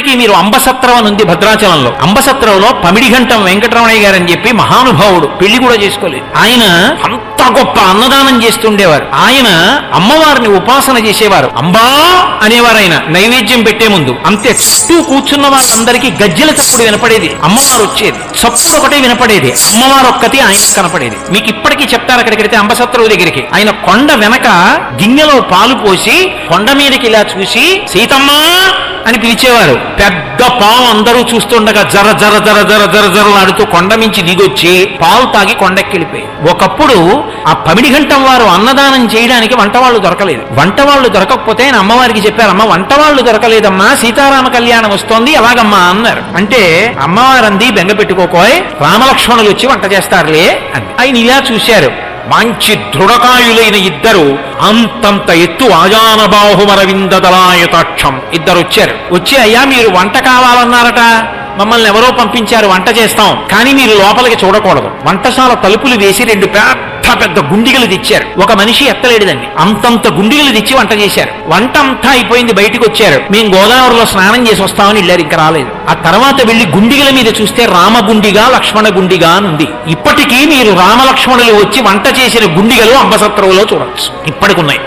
ఇప్పటికీ మీరు అంబసత్రం అని ఉంది భద్రాచలంలో. అంబసత్రంలో పమిడిఘంటం వెంకటరమణయ్య గారు అని చెప్పి మహానుభావుడు, పెళ్లి కూడా చేసుకోలేదు. ఆయన అంత గొప్ప అన్నదానం చేస్తుండేవారు. ఆయన అమ్మవారిని ఉపాసన చేసేవారు. అంబా అనేవారు ఆయన నైవేద్యం పెట్టే ముందు. అంతే, చుట్టూ కూర్చున్న వాళ్ళందరికీ గజ్జెల చప్పుడు వినపడేది. అమ్మవారు వచ్చేది, చప్పుడు ఒకటే వినపడేది. అమ్మవారు ఒక్కటి ఆయన కనపడేది. మీకు ఇప్పటికీ చెప్తారు, అక్కడికి వెళితే అంబసత్రం దగ్గరికి ఆయన కొండ వెనక గిన్నెలో పాలు పోసి కొండ మీదకి ఇలా చూసి సీతమ్మా అని పిలిచేవారు. పెద్ద పాము అందరూ చూస్తుండగా జర జర జర జర జర జరలాడుతూ కొండ మించి దిగొచ్చి పాలు తాగి కొండెక్కిలిపోయి. ఒకప్పుడు ఆ పమిడిఘంటం వారు అన్నదానం చేయడానికి వంటవాళ్లు దొరకలేదు. వంటవాళ్లు దొరకకపోతే ఆయన అమ్మవారికి చెప్పారు, అమ్మ వంటవాళ్లు దొరకలేదమ్మా, సీతారామ కళ్యాణం వస్తోంది ఎలాగమ్మా అన్నారు. అంటే అమ్మవారు అంది, బెంగ పెట్టుకోకోయ్, రామలక్ష్మణులు వచ్చి వంట చేస్తారులే అని. ఆయన ఇలా చూశారు. మంచి దృఢకాయులైన ఇద్దరు, అంతంత ఎత్తు ఆజాన బాహుమరవిందదలాయతాక్షం ఇద్దరు వచ్చారు. వచ్చి, అయ్యా మీరు వంట కావాలన్నారట, మమ్మల్ని ఎవరో పంపించారు, వంట చేస్తాం, కానీ మీరు లోపలికి చూడకూడదు. వంటశాల తలుపులు వేసి 2 పెద్ద గుండిగలు తెచ్చారు. ఒక మనిషి ఎత్తలేడుదండి, అంతంత గుండిగలు తెచ్చి వంట చేశారు. వంట అంతా అయిపోయింది, బయటికి వచ్చారు. మేము గోదావరిలో స్నానం చేసి వస్తామని వెళ్ళారు, ఇంకా రాలేదు. ఆ తర్వాత వెళ్లి గుండిగల మీద చూస్తే రామగుండిగా లక్ష్మణ గుండిగా అని ఉంది. ఇప్పటికీ మీరు రామలక్ష్మణులు వచ్చి వంట చేసిన గుండిగలు అంబసత్రంలో చూడొచ్చు, ఇప్పటికున్నాయి.